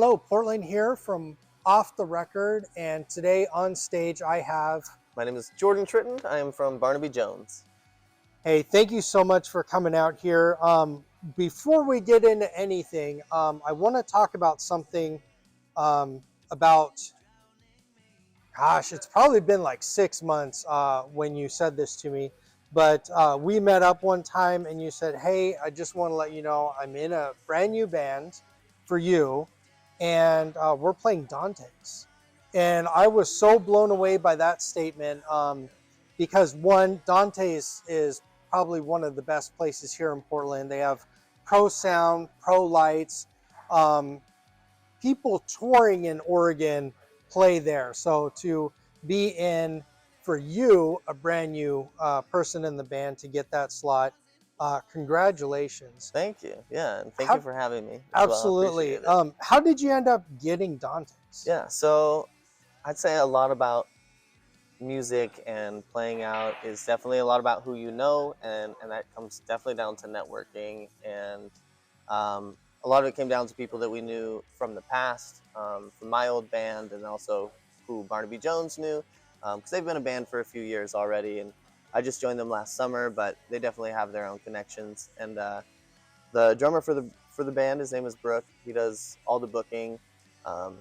Hello, Portland here from Off the Record, and today on stage I have... My name is Jordan Tritten. I am from Barnaby Jones. Hey, thank you so much for coming out here. Before we get into anything, I want to talk about something about, gosh, it's probably been like 6 months when you said this to me, but we met up one time and you said, hey, I just want to let you know I'm in a brand new band for you, and we're playing Dante's. And I was so blown away by that statement because one, Dante's is probably one of the best places here in Portland. They have pro sound, pro lights. People touring in Oregon play there. So to be in, for you, a brand new person in the band, to get that slot, congratulations. Thank you. Yeah, and thank you for having me as well. I Absolutely. appreciate it. How did you end up getting Dante's? Yeah, so I'd say a lot about music and playing out is definitely a lot about who you know, and that comes definitely down to networking. And a lot of it came down to people that we knew from the past, from my old band, and also who Barnaby Jones knew, because they've been a band for a few years already, and I just joined them last summer, but they definitely have their own connections. And the drummer for the band, his name is Brooke. He does all the booking.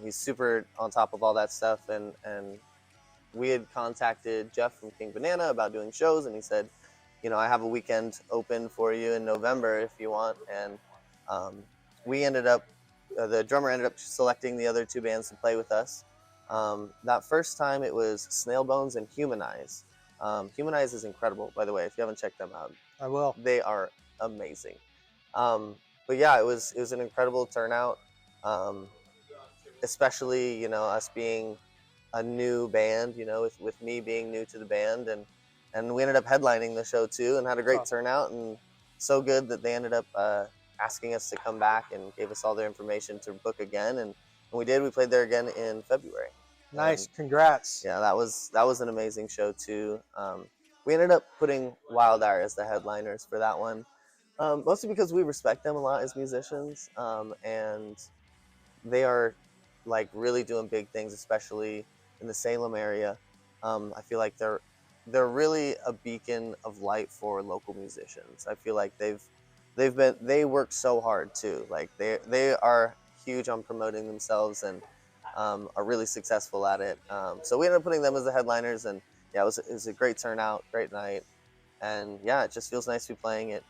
He's super on top of all that stuff, and we had contacted Jeff from King Banana about doing shows, and he said, you know, I have a weekend open for you in November if you want. And we ended up, the drummer ended up selecting the other two bands to play with us. That first time it was Snail Bones and Humanize. Humanize is incredible, by the way, if you haven't checked them out. I will. They are amazing. But yeah, it was an incredible turnout, especially, you know, us being a new band, you know, with me being new to the band, and we ended up headlining the show too and had a great turnout, and so good that they ended up asking us to come back and gave us all their information to book again, and we did. We played there again in February. Nice. And congrats. yeah, that was an amazing show too. We ended up putting Wild Hour as the headliners for that one, mostly because we respect them a lot as musicians, and they are like really doing big things, especially in the Salem area. I feel like they're really a beacon of light for local musicians. I feel like they work so hard too. Like they are huge on promoting themselves, and are really successful at it. So we ended up putting them as the headliners, and yeah, it was a great turnout, great night, and yeah, it just feels nice to be playing it.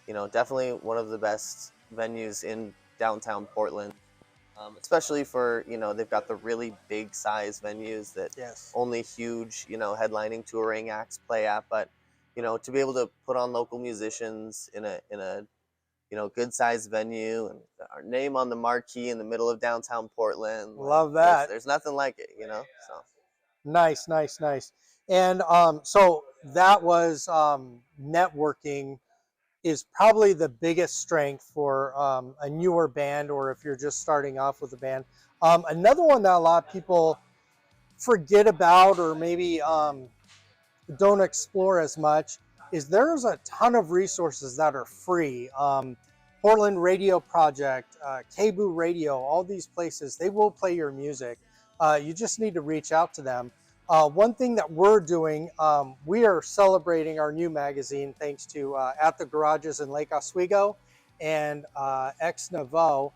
You know, definitely one of the best venues in downtown Portland. Especially for, you know, they've got the really big size venues that only huge, you know, headlining touring acts play at. But, you know, to be able to put on local musicians in a you know, good sized venue, and our name on the marquee in the middle of downtown Portland. Love that. There's nothing like it, you know. So Nice. And so that was networking is probably the biggest strength for a newer band, or if you're just starting off with a band. Another one that a lot of people forget about, or maybe don't explore as much, is there's a ton of resources that are free. Portland Radio Project, KBOO Radio, all these places, they will play your music. You just need to reach out to them. One thing that we're doing, we are celebrating our new magazine thanks to At the Garages in Lake Oswego and Ex Novo.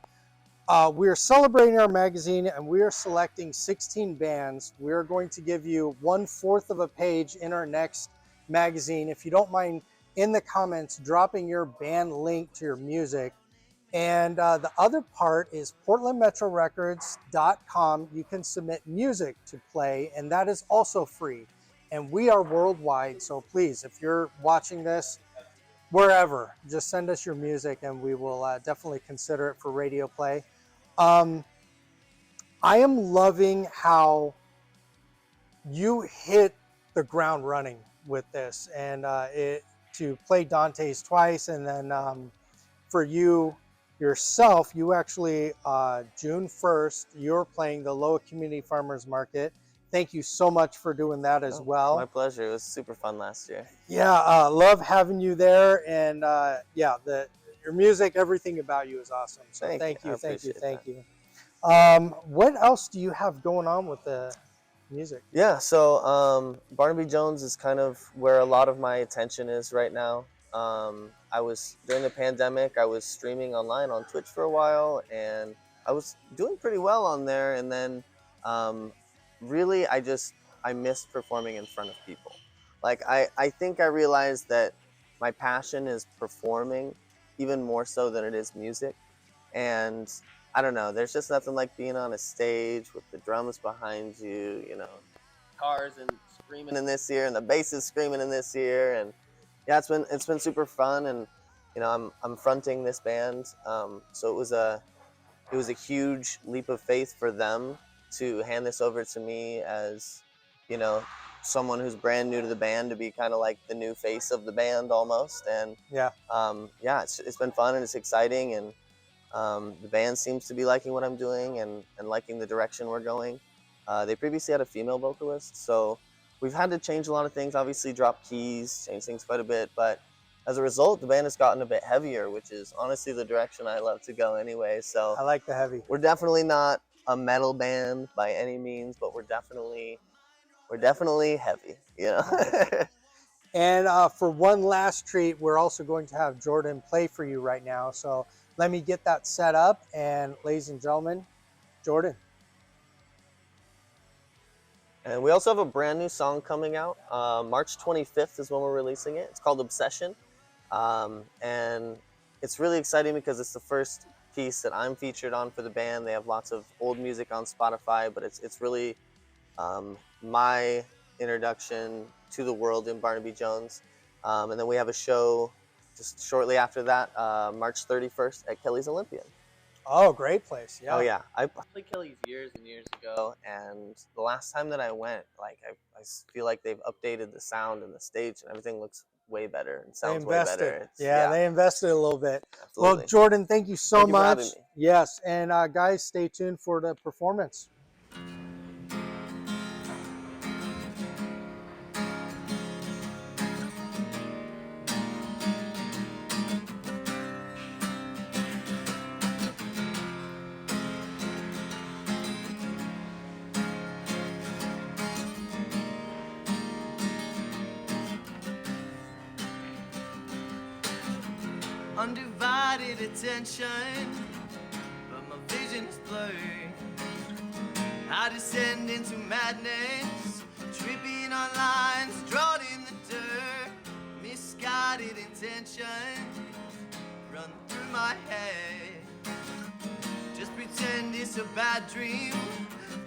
We are celebrating our magazine, and we are selecting 16 bands. We are going to give you 1/4 of a page in our next magazine. If you don't mind, in the comments, dropping your band link to your music. And the other part is portlandmetrorecords.com. You can submit music to play, and that is also free. And we are worldwide, so please, if you're watching this wherever, just send us your music, and we will definitely consider it for radio play. I am loving how you hit the ground running with this, and to play Dante's twice, and then for you yourself, you actually June 1st, you're playing the Loa Community Farmers Market. Thank you so much for doing that as well. My pleasure. It was super fun last year. Yeah, love having you there, and yeah, your music, everything about you is awesome. So thank you. What else do you have going on with the music? Yeah, so Barnaby Jones is kind of where a lot of my attention is right now. I was during the pandemic, I was streaming online on Twitch for a while, and I was doing pretty well on there. And then, um, really, I missed performing in front of people. Like I think I realized that my passion is performing, even more so than it is music. And I don't know, there's just nothing like being on a stage with the drums behind you, guitars and screaming in this ear and the bass is screaming in this ear. And yeah, it's been super fun. And I'm fronting this band, so it was a huge leap of faith for them to hand this over to me as you know someone who's brand new to the band, to be kind of like the new face of the band almost. And Yeah, yeah, it's been fun and it's exciting. And the band seems to be liking what I'm doing, and liking the direction we're going. They previously had a female vocalist, so we've had to change a lot of things. Obviously, drop keys, change things quite a bit. But as a result, the band has gotten a bit heavier, which is honestly the direction I love to go anyway. So I like the heavy. we're definitely not a metal band by any means, but we're definitely heavy. Nice. And for one last treat, we're also going to have Jordan play for you right now. So let me get that set up. And ladies and gentlemen, Jordan. And we also have a brand new song coming out. March 25th is when we're releasing it. It's called Obsession. And it's really exciting because it's the first piece that I'm featured on for the band. They have lots of old music on Spotify, but it's really my introduction to the world in Barnaby Jones. And then we have a show just shortly after that, March 31st at Kelly's Olympian. Oh, great place. Yeah. Oh yeah, I played Kelly's years and years ago, and the last time that I went, like I feel like they've updated the sound and the stage, and everything looks way better and They sounds way invested. better. Yeah, they invested a little bit. Well, Absolutely. Jordan, thank you so Thank you for much. having me. Yes. And guys, stay tuned for the performance. Undivided attention, but my vision is blurred. I descend into madness, tripping on lines drawn in the dirt. Misguided intentions run through my head. Just pretend it's a bad dream,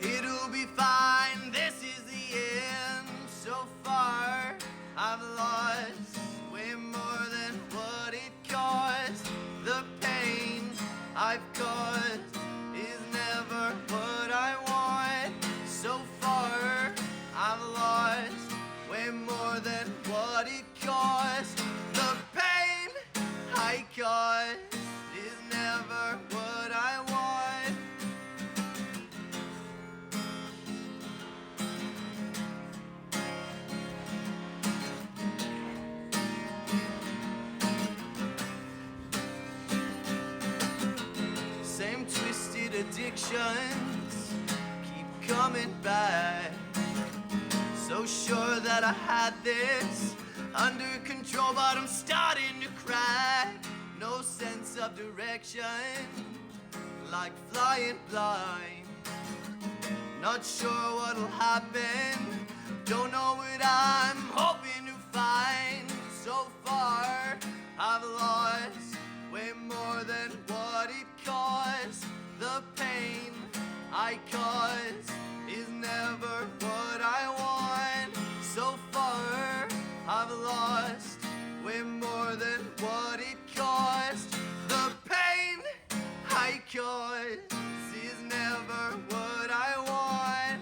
it'll be fine, this is the end. So far, I've lost way more than what it cost. The pain I've caused is never what I want. So far, I've lost way more than what it cost. The pain I caused is never what I want. Same twisted addictions keep coming back. So sure that I had this under control, but I'm starting to crack. No sense of direction, like flying blind. Not sure what'll happen, don't know what I'm hoping to find. So far, I've lost way more than what it cost. The pain I caused is never what I want. So far, I've lost way more than what it cost. The pain I caused is never what I want.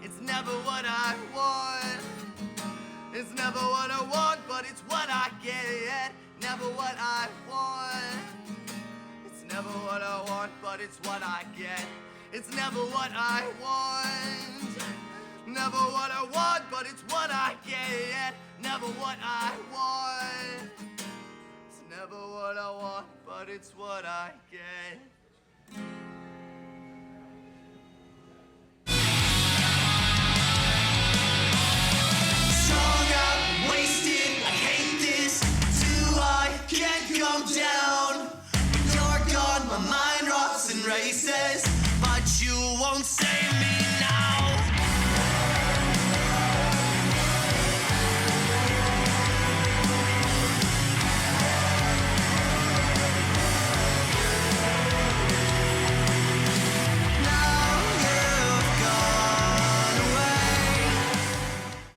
It's never what I want. It's never what I want, but it's what I get. Never what I want. It's never what I want, but it's what I get. It's never what I want. Never what I want, but it's what I get. Never what I want. It's never what I want, but it's what I get. won't save me.